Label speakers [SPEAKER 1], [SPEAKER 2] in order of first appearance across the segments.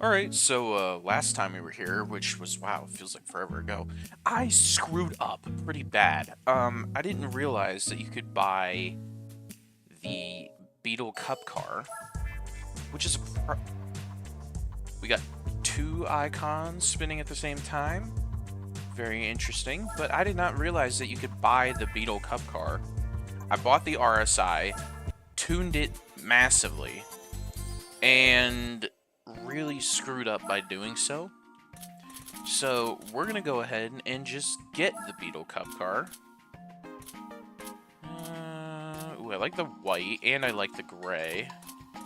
[SPEAKER 1] Alright, so last time we were here, which was, wow, it feels like forever ago, I screwed up pretty bad. I didn't realize that you could buy the Beetle Cup car, which is we got two icons spinning at the same time. Very interesting, but I did not realize that you could buy the Beetle Cup car. I bought the RSI, tuned it massively, and really screwed up by doing so. So we're gonna go ahead and just get the Beetle Cup car. Ooh, I like the white and I like the gray. I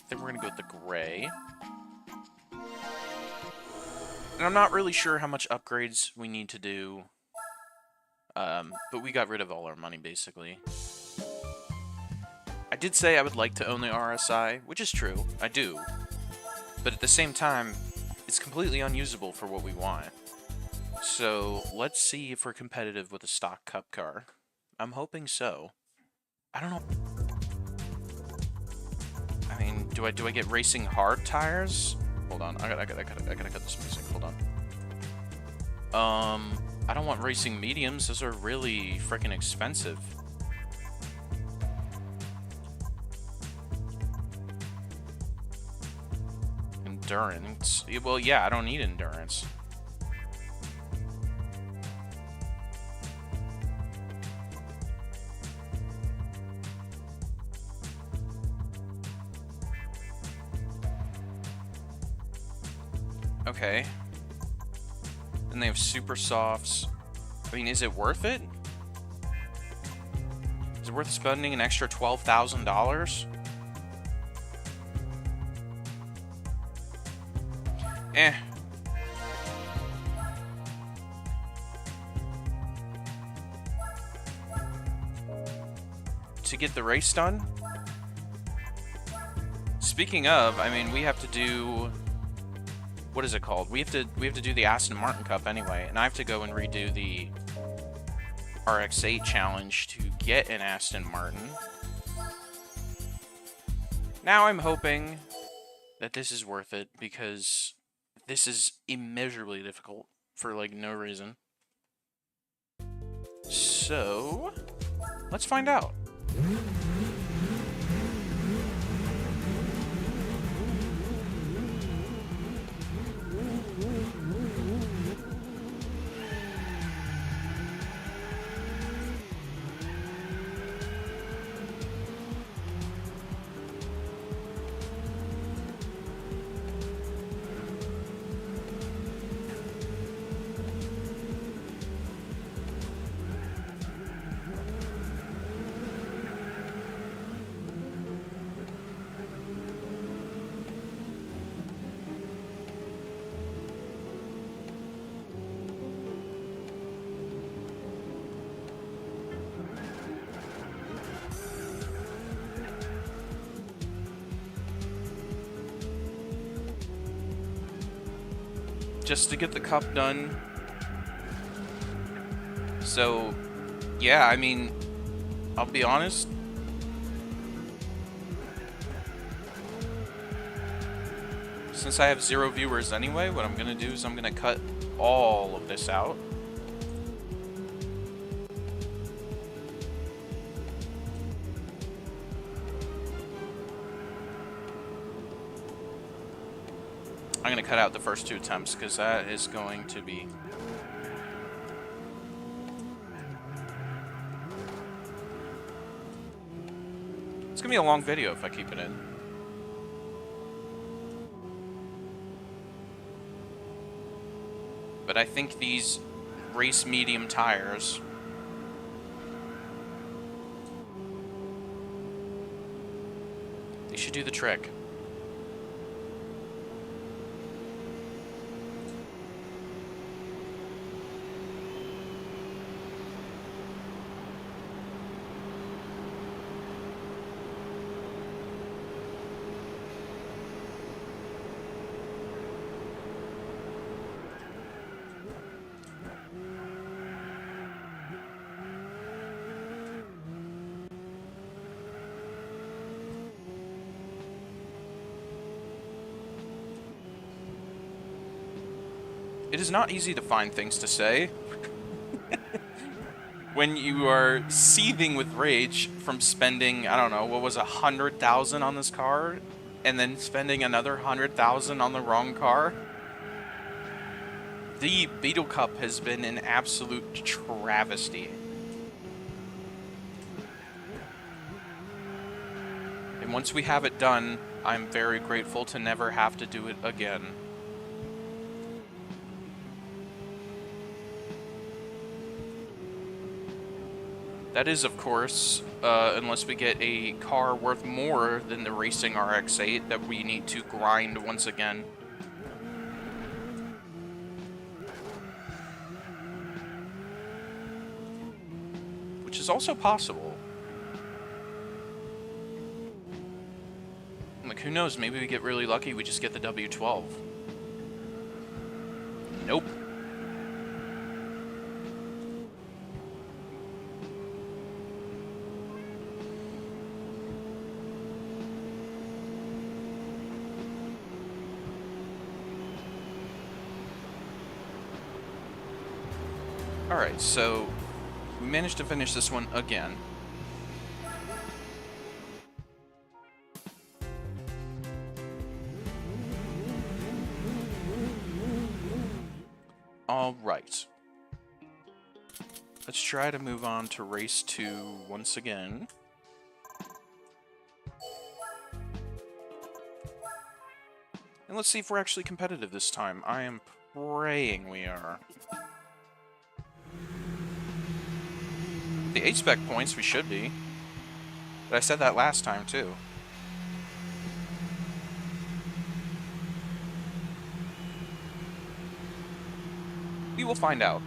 [SPEAKER 1] think we're gonna go with the gray. And I'm not really sure how much upgrades we need to do. But we got rid of all our money basically. I did say I would like to own the RSI, which is true, I do. But at the same time, it's completely unusable for what we want. So let's see if we're competitive with a stock cup car. I'm hoping so. I don't know. I mean, do I get racing hard tires? Hold on, I gotta cut this music. Hold on. I don't want racing mediums. Those are really freaking expensive. Endurance. Well, yeah, I don't need endurance. Okay. Then they have super softs. I mean, is it worth it? Is it worth spending an extra $12,000? Eh. To get the race done? Speaking of, I mean, we have to do... What is it called? We have to do the Aston Martin Cup anyway, and I have to go and redo the RX-8 challenge to get an Aston Martin. Now I'm hoping that this is worth it, because this is immeasurably difficult for, like, no reason. So, let's find out. Just to get the cup done. So, yeah, I mean, I'll be honest. Since I have 0 viewers anyway, what I'm going to do is I'm going to cut all of this out. I'm going to cut out the first 2 attempts, because that is going to be... It's going to be a long video if I keep it in. But I think these race medium tires... they should do the trick. It is not easy to find things to say when you are seething with rage from spending, I don't know, what was 100,000 on this car, and then spending another 100,000 on the wrong car. The Beetle Cup has been an absolute travesty. And once we have it done, I'm very grateful to never have to do it again. That is, of course, unless we get a car worth more than the Racing RX-8 that we need to grind once again. Which is also possible. Like, who knows, maybe we get really lucky, we just get the W12. Nope. Alright, so we managed to finish this one again. Alright. Let's try to move on to race 2 once again. And let's see if we're actually competitive this time. I am praying we are. The H-spec points, we should be. But I said that last time, too. We will find out.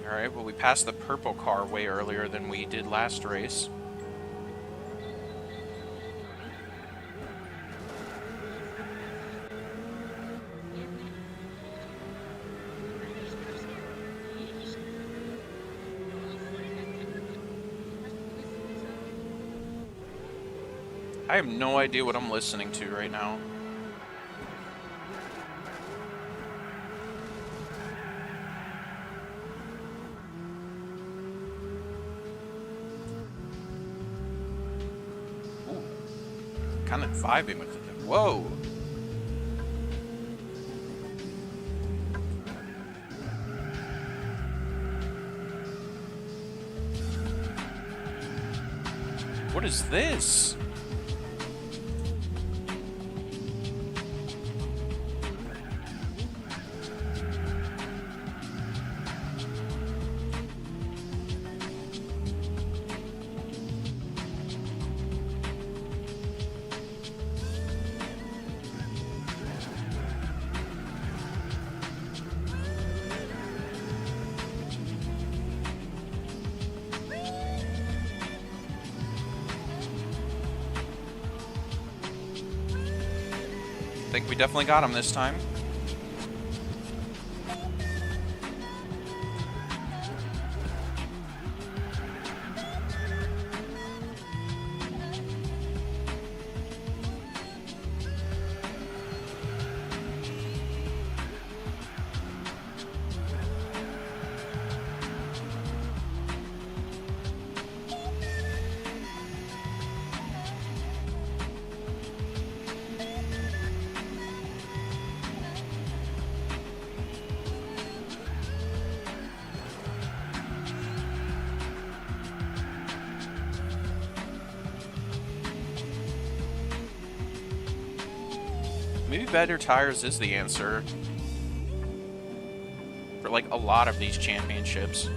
[SPEAKER 1] Alright, well, we passed the purple car way earlier than we did last race. I have no idea what I'm listening to right now. Kind of vibing with it. Whoa! What is this? I think we definitely got him this time. Maybe better tires is the answer for, like, a lot of these championships.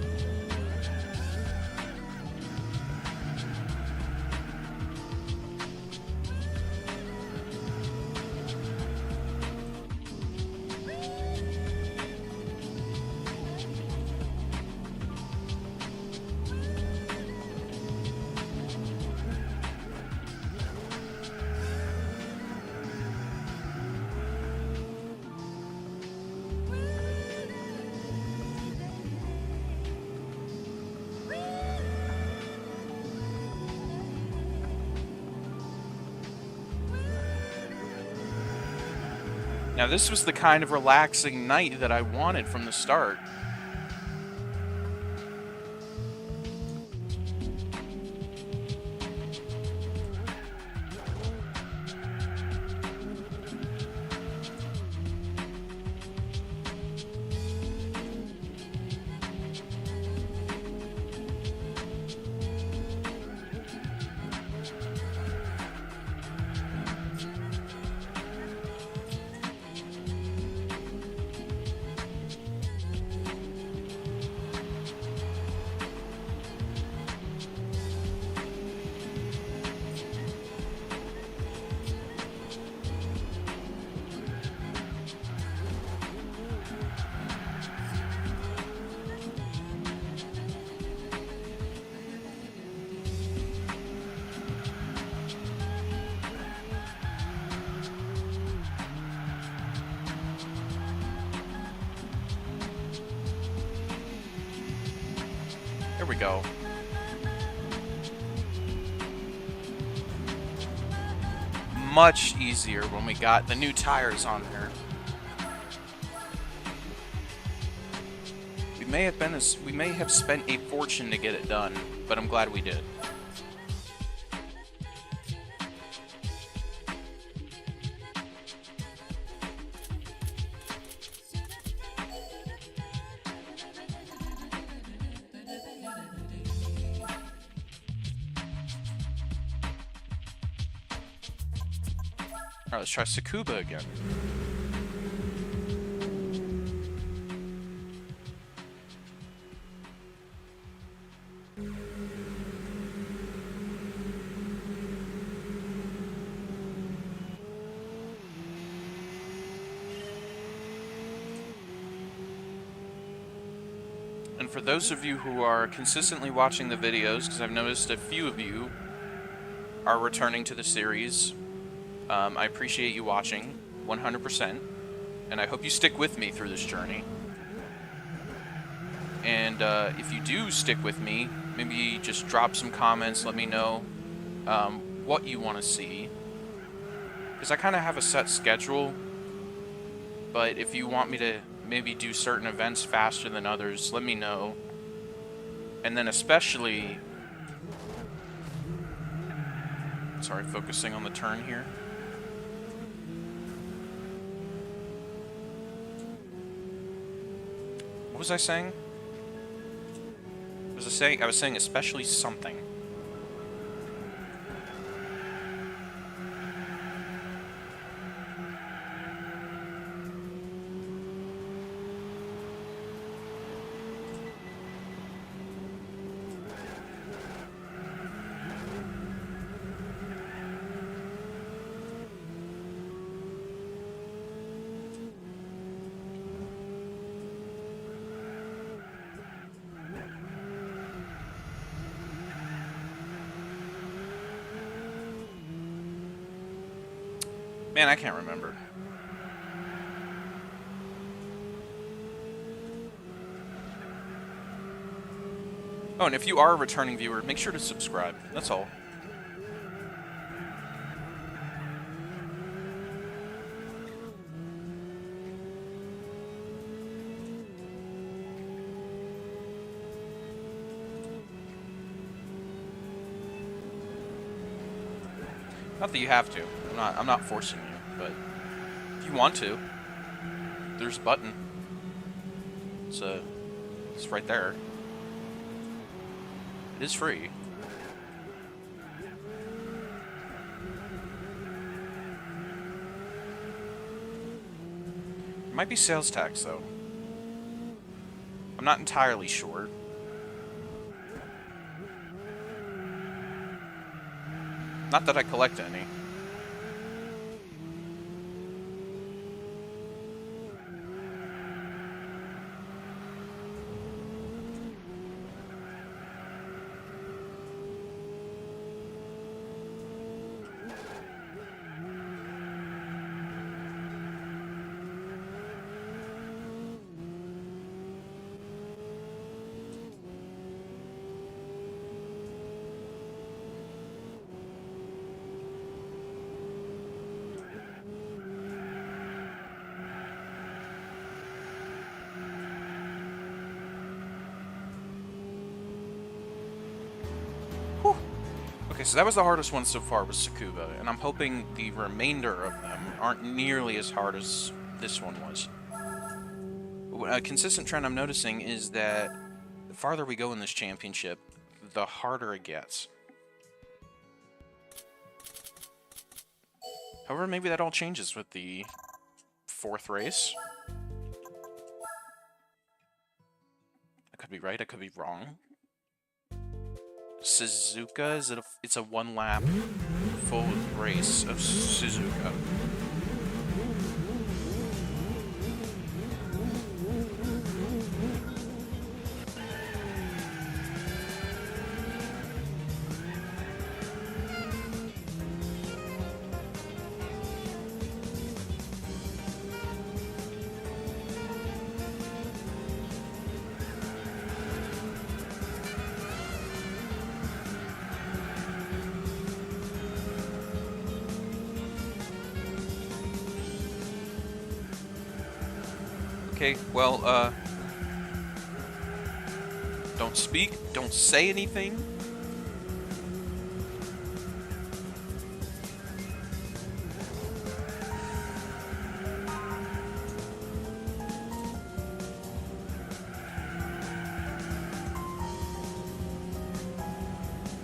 [SPEAKER 1] Now, this was the kind of relaxing night that I wanted from the start. There we go. Much easier when we got the new tires on there. We may have spent a fortune to get it done, but I'm glad we did. Alright, let's try Tsukuba again. And for those of you who are consistently watching the videos, because I've noticed a few of you are returning to the series, I appreciate you watching, 100%, and I hope you stick with me through this journey. And if you do stick with me, maybe just drop some comments, let me know what you want to see. Because I kind of have a set schedule, but if you want me to maybe do certain events faster than others, let me know. And then especially... Sorry, focusing on the turn here. What was I saying? I was saying especially something. Man, I can't remember. Oh, and if you are a returning viewer, make sure to subscribe. That's all. Not that you have to. I'm not forcing you, but if you want to, there's a button. It's right there. It is free. It might be sales tax though. I'm not entirely sure. Not that I collect any. Okay, so that was the hardest one so far, was Tsukuba, and I'm hoping the remainder of them aren't nearly as hard as this one was. A consistent trend I'm noticing is that the farther we go in this championship, the harder it gets. However, maybe that all changes with the 4th race. I could be right, I could be wrong. Suzuka, it's a 1-lap full race of Suzuka. Okay, well, don't speak, don't say anything.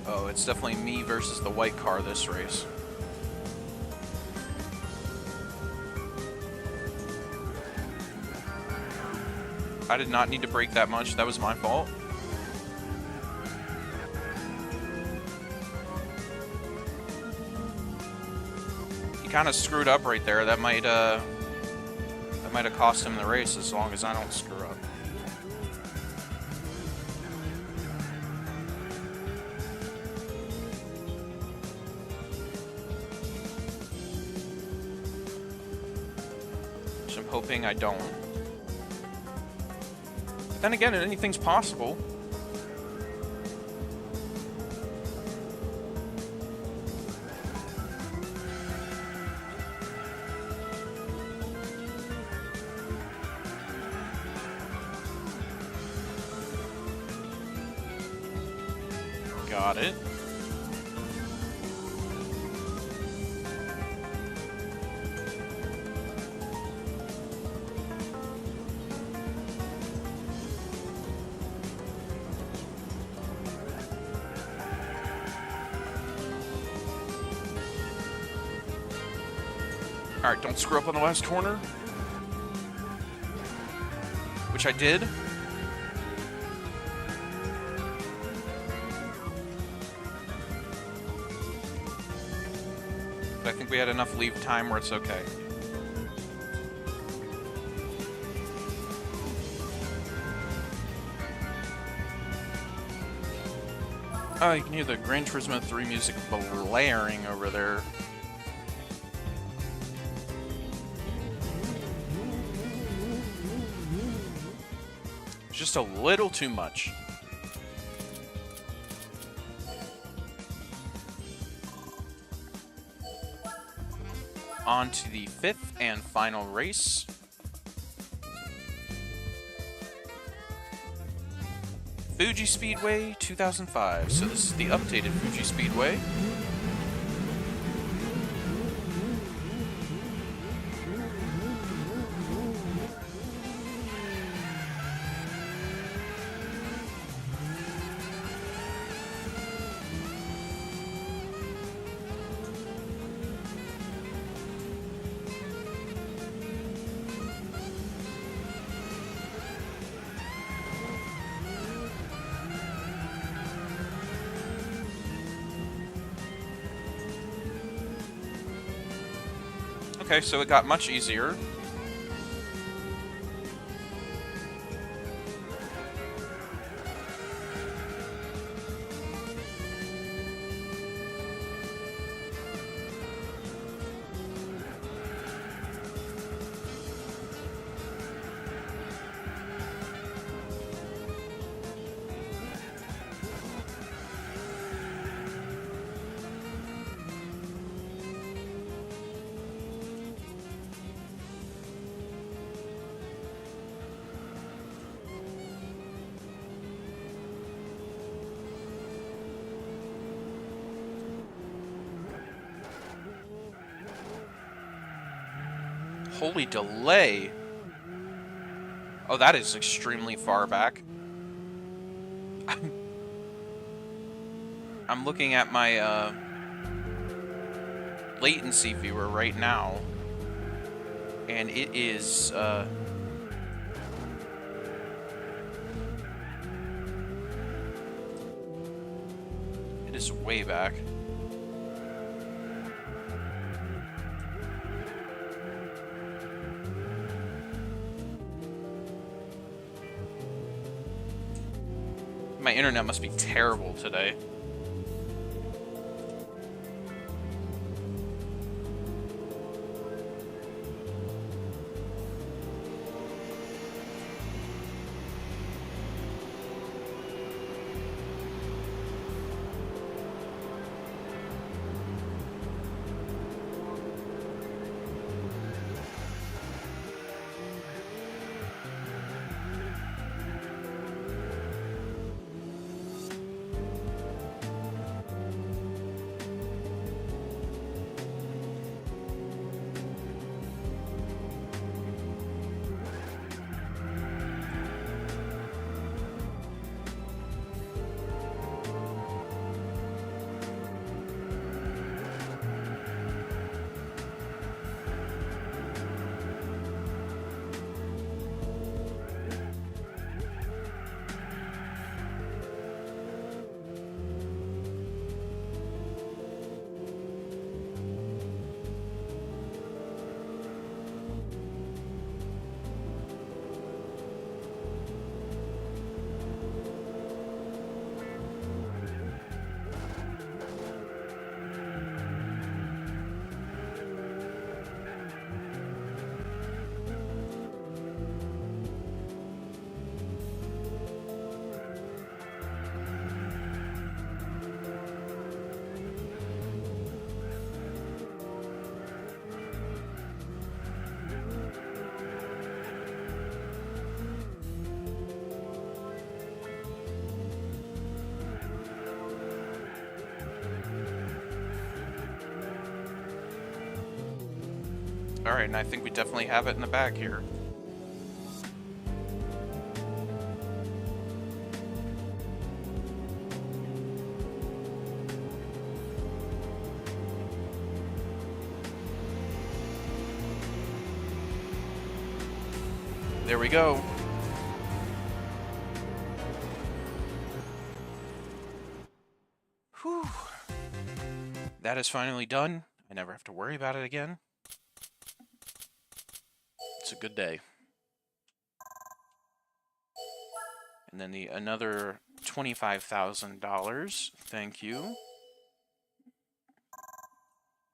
[SPEAKER 1] Oh, it's definitely me versus the white car this race. I did not need to brake that much. That was my fault. He kind of screwed up right there. That might have cost him the race, as long as I don't screw up. Which I'm hoping I don't. But then again, anything's possible. Got it. Alright, don't screw up on the last corner. Which I did. But I think we had enough leave time where it's okay. Oh, you can hear the Gran Turismo 3 music blaring over there. Just a little too much. On to the 5th and final race. Fuji Speedway 2005. So this is the updated Fuji Speedway. Okay, so it got much easier. Holy delay. Oh, that is extremely far back. I'm looking at my latency viewer right now, and it is way back. My internet must be terrible today. Alright, and I think we definitely have it in the bag here. There we go. Whew. That is finally done. I never have to worry about it again. It's a good day. And then another $25,000. Thank you.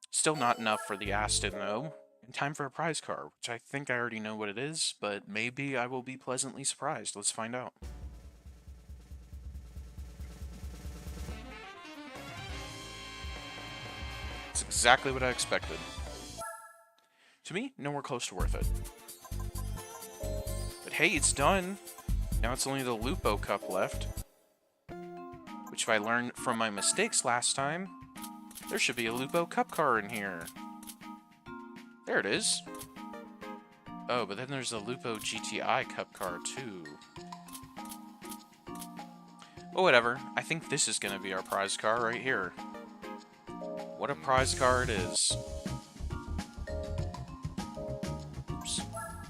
[SPEAKER 1] Still not enough for the Aston, though. And time for a prize car, which I think I already know what it is, but maybe I will be pleasantly surprised. Let's find out. It's exactly what I expected. To me, nowhere close to worth it. But hey, it's done. Now it's only the Lupo Cup left. Which if I learned from my mistakes last time, there should be a Lupo Cup car in here. There it is. Oh, but then there's a Lupo GTI Cup car too. Oh, whatever. I think this is going to be our prize car right here. What a prize car it is. Oops.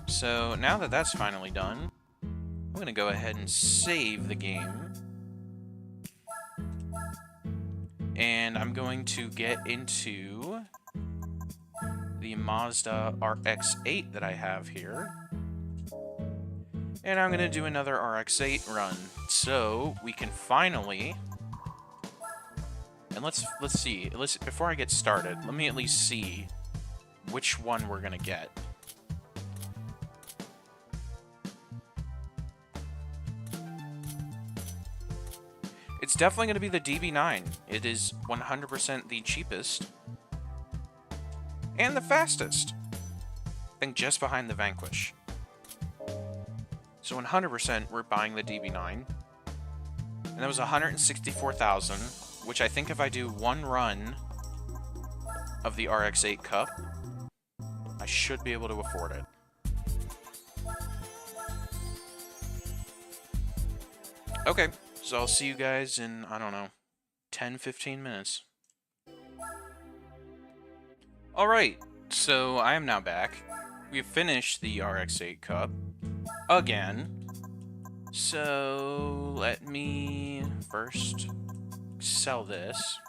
[SPEAKER 1] So now that that's finally done, I'm going to go ahead and save the game. And I'm going to get into the Mazda RX-8 that I have here. And I'm going to do another RX-8 run. So we can finally... And let's see. Before I get started, let me at least see which one we're going to get. It's definitely going to be the DB9. It is 100% the cheapest. And the fastest. I think just behind the Vanquish. So 100% we're buying the DB9. And that was 164,000, which I think if I do one run of the RX-8 Cup, I should be able to afford it. Okay, so I'll see you guys in, I don't know, 10, 15 minutes. Alright, so I am now back. We've finished the RX-8 Cup. Again. So, let me first sell this.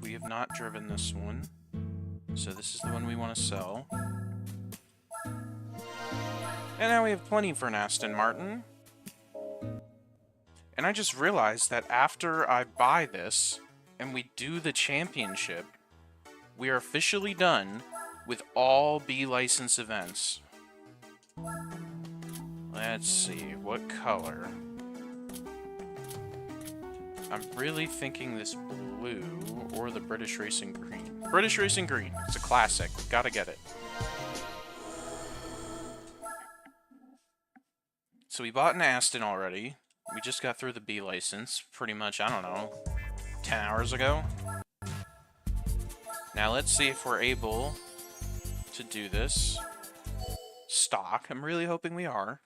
[SPEAKER 1] We have not driven this one. So this is the one we want to sell. And now we have plenty for an Aston Martin. And I just realized that after I buy this, and we do the championship, we are officially done with all B license events. Let's see, what color? I'm really thinking this blue or the British Racing Green. British Racing Green, it's a classic, gotta get it. So we bought an Aston already. We just got through the B license pretty much, I don't know, 10 hours ago. Now let's see if we're able to do this. Stock, I'm really hoping we are.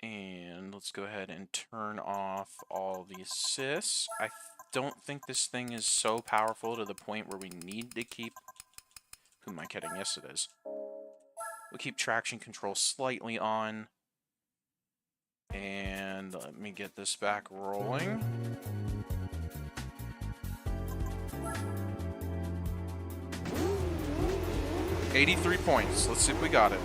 [SPEAKER 1] And let's go ahead and turn off all the assists. I don't think this thing is so powerful to the point where we need to keep... Who am I kidding? Yes, it is. We'll keep traction control slightly on. And let me get this back rolling. $83 points. Let's see if we got it.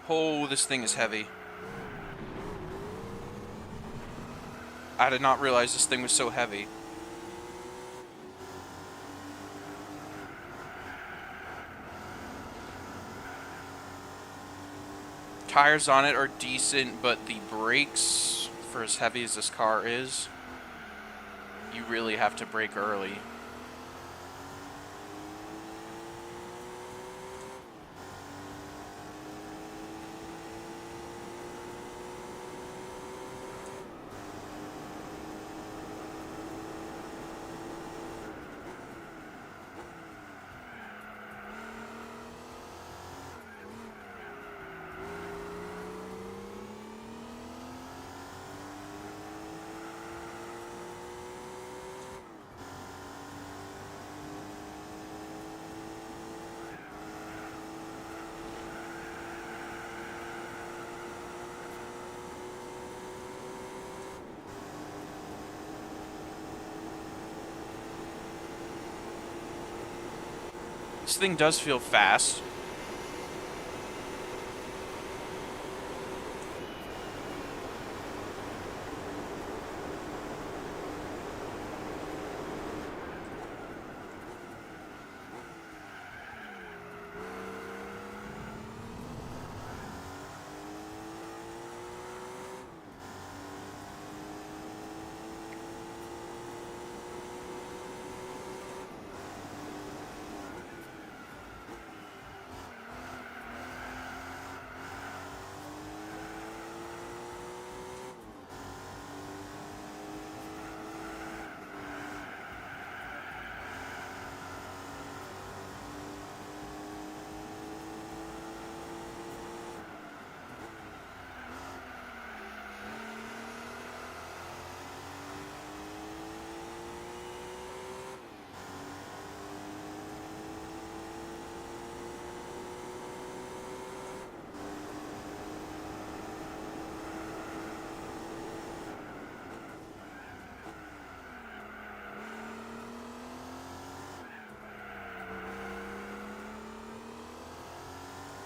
[SPEAKER 1] Oh, this thing is heavy. I did not realize this thing was so heavy. Tires on it are decent, but the brakes, for as heavy as this car is, you really have to brake early. This thing does feel fast.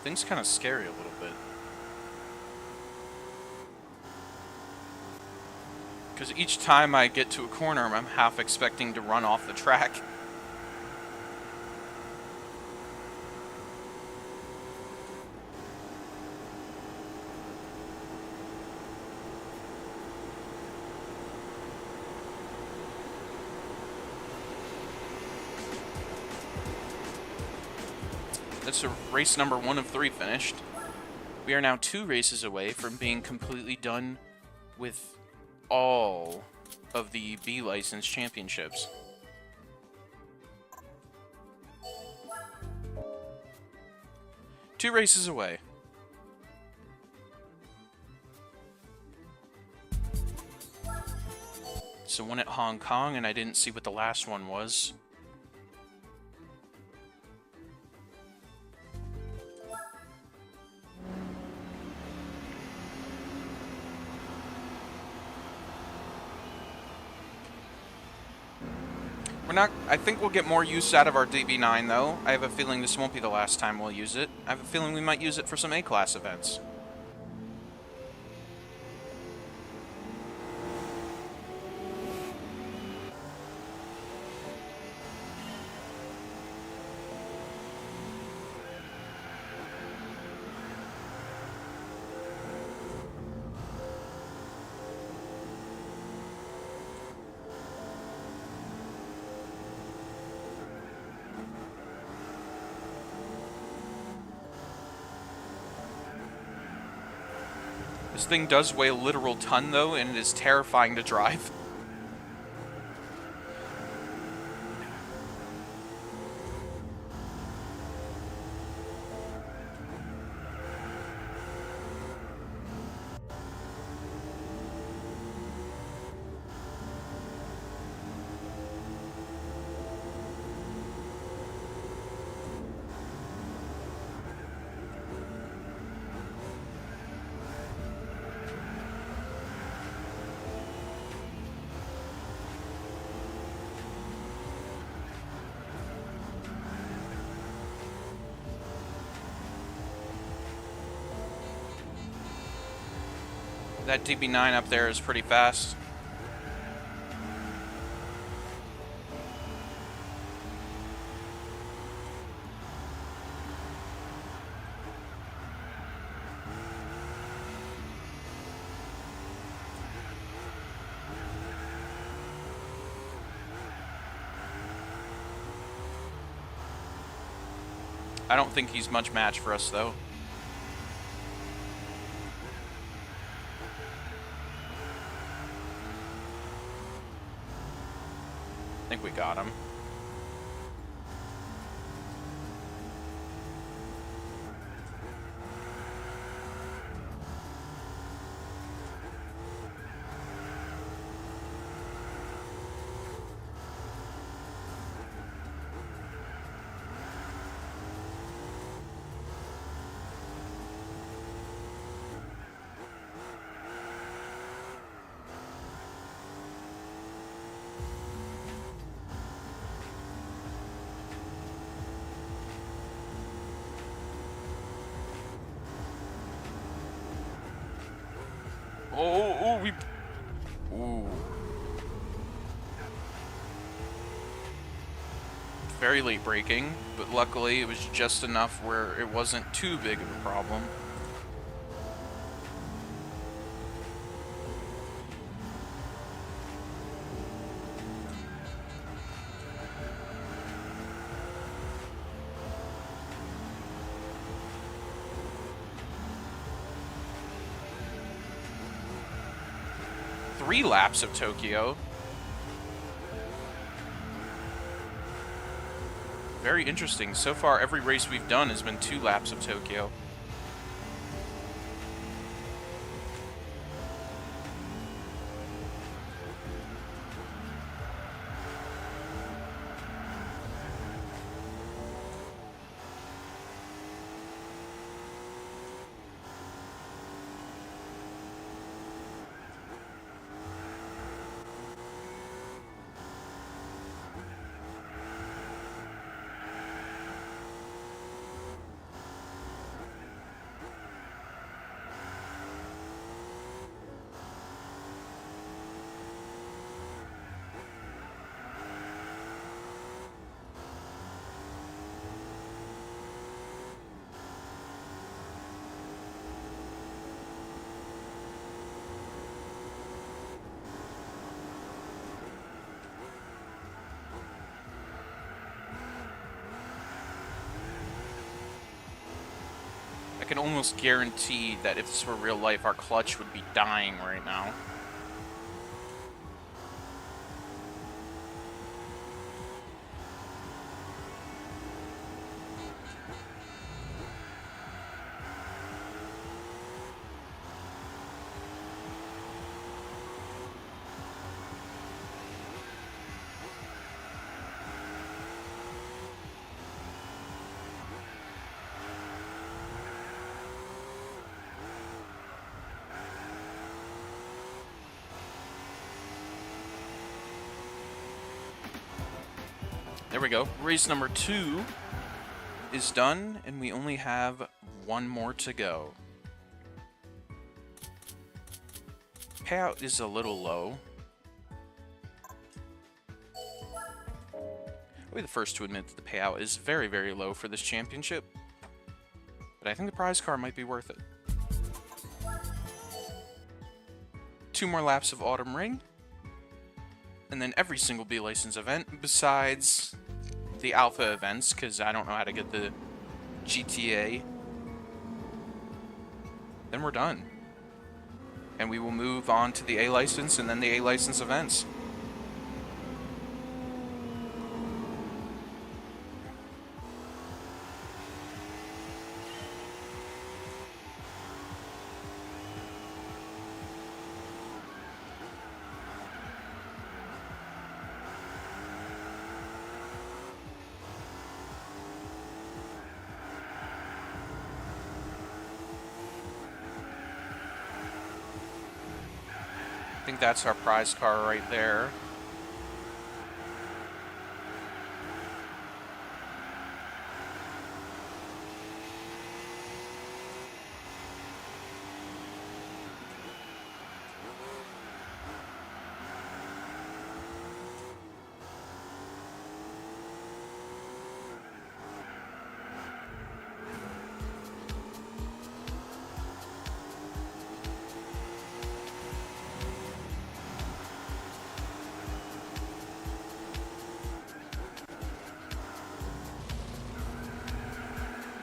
[SPEAKER 1] Thing's kind of scary a little bit. Because each time I get to a corner, I'm half expecting to run off the track. That's race number 1 of 3 finished. We are now 2 races away from being completely done with all of the B license championships. Two races away. So one at Hong Kong, and I didn't see what the last one was. I think we'll get more use out of our DB9, though. I have a feeling this won't be the last time we'll use it. I have a feeling we might use it for some A-class events. This thing does weigh a literal ton, though, and it is terrifying to drive. That DB9 up there is pretty fast. I don't think he's much match for us, though. I think we got him. Ooh. Very late braking, but luckily it was just enough where it wasn't too big of a problem. Three laps of Tokyo. Very interesting. So far, every race we've done has been 2 laps of Tokyo. can almost guarantee that if this were real life, our clutch would be dying right now. There we go. Race number 2 is done, and we only have one more to go. Payout is a little low. I'll be the first to admit that the payout is very, very low for this championship, but I think the prize car might be worth it. 2 more laps of Autumn Ring, and then every single B-License event besides the Alpha events, because I don't know how to get the GTA. Then we're done. And we will move on to the A-License and then the A-License events. I think that's our prize car right there.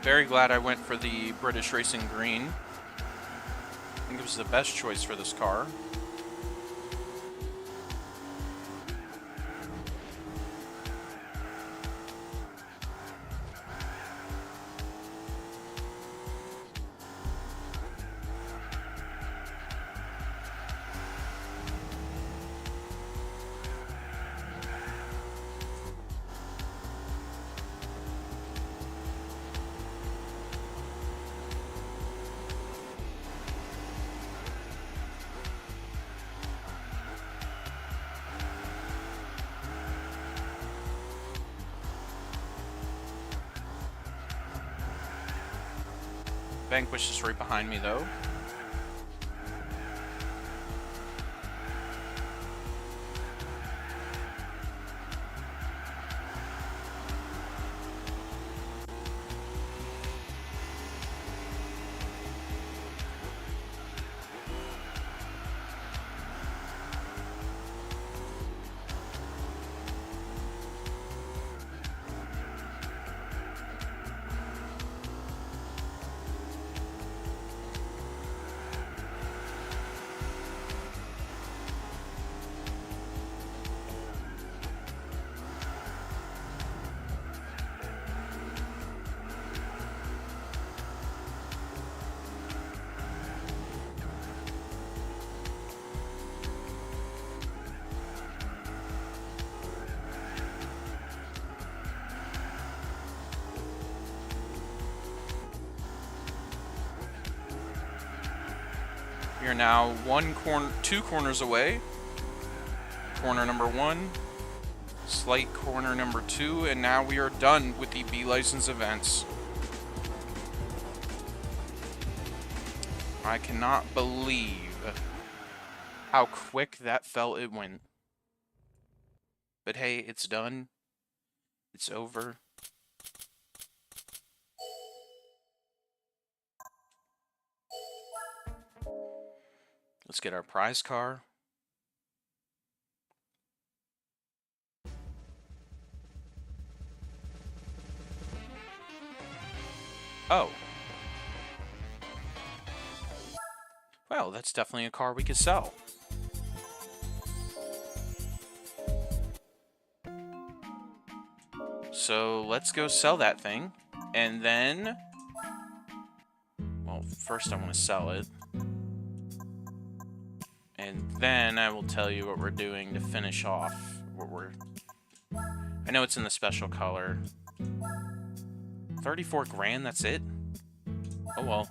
[SPEAKER 1] Very glad I went for the British Racing Green. I think it was the best choice for this car. Vanquish is right behind me, though. We are now 2 corners away. Corner number 1, slight corner number 2, and now we are done with the B-License events. I cannot believe how quick that felt it went. But hey, it's done. It's over. Let's get our prize car. Oh. Well, that's definitely a car we could sell. So let's go sell that thing. And then... Well, first I want to sell it. And then I will tell you what we're doing to finish off what we're... I know it's in the special color. 34 grand, that's it? Oh well.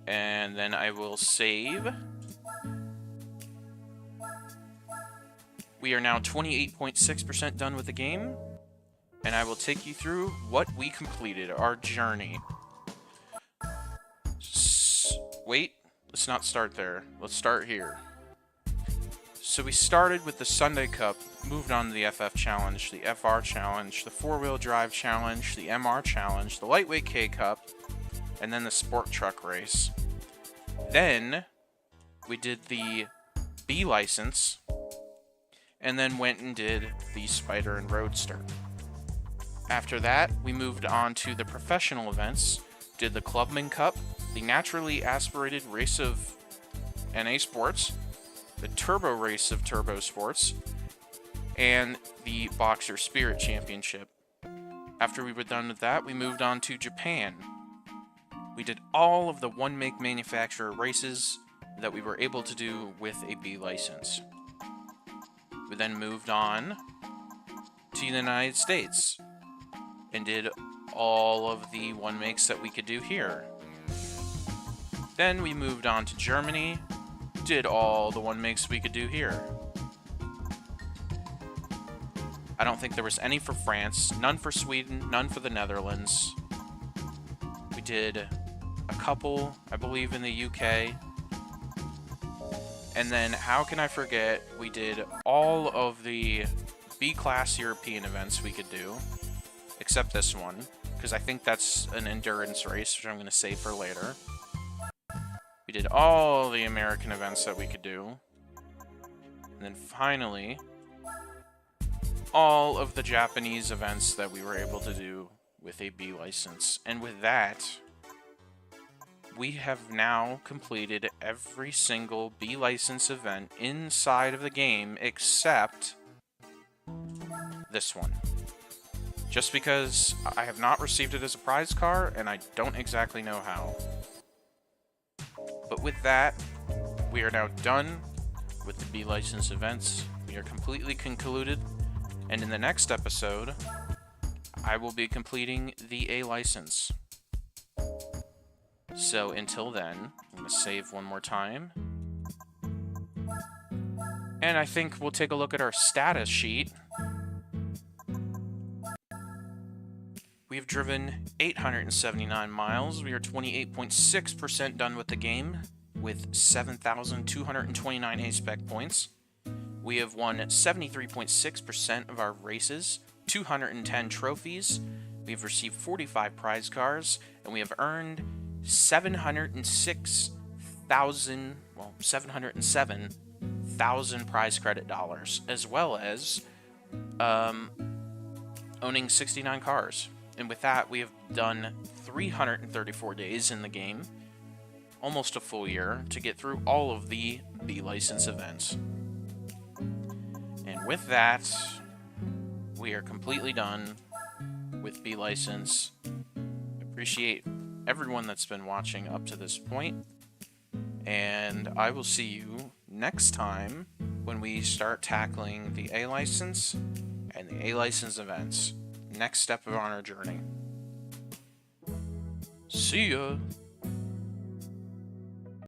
[SPEAKER 1] And then I will save. We are now 28.6% done with the game. And I will take you through what we completed, our journey. Wait, let's not start there. Let's start here. So we started with the Sunday Cup, moved on to the FF Challenge, the FR Challenge, the 4-wheel drive challenge, the MR Challenge, the Lightweight K Cup, and then the Sport Truck Race. Then we did the B license, and then went and did the Spider and Roadster. After that, we moved on to the professional events, did the Clubman Cup, the naturally aspirated race of NA Sports, the Turbo Race of Turbo Sports, and the Boxer Spirit Championship. After we were done with that, we moved on to Japan. We did all of the one-make manufacturer races that we were able to do with a B license. We then moved on to the United States and did all of the one-makes that we could do here. Then we moved on to Germany, did all the one-makes we could do here. I don't think there was any for France, none for Sweden, none for the Netherlands. We did a couple, I believe, in the UK. And then, how can I forget, we did all of the B-class European events we could do, except this one, because I think that's an endurance race, which I'm going to save for later. We did all the American events that we could do. And then finally, all of the Japanese events that we were able to do with a B license. And with that, we have now completed every single B license event inside of the game except this one. Just because I have not received it as a prize car, and I don't exactly know how. But with that, we are now done with the B license events. We are completely concluded, and in the next episode, I will be completing the A license. So until then, I'm going to save one more time. And I think we'll take a look at our status sheet. We have driven 879 miles. We are 28.6% done with the game, with 7,229 A-Spec points. We have won 73.6% of our races, 210 trophies. We have received 45 prize cars, and we have earned 707,000 prize credit dollars, as well as owning 69 cars. And with that, we have done 334 days in the game, almost a full year, to get through all of the B license events. And with that, we are completely done with B license. Appreciate everyone that's been watching up to this point, and I will see you next time when we start tackling the A license and the A license events. Next step on our journey. See ya!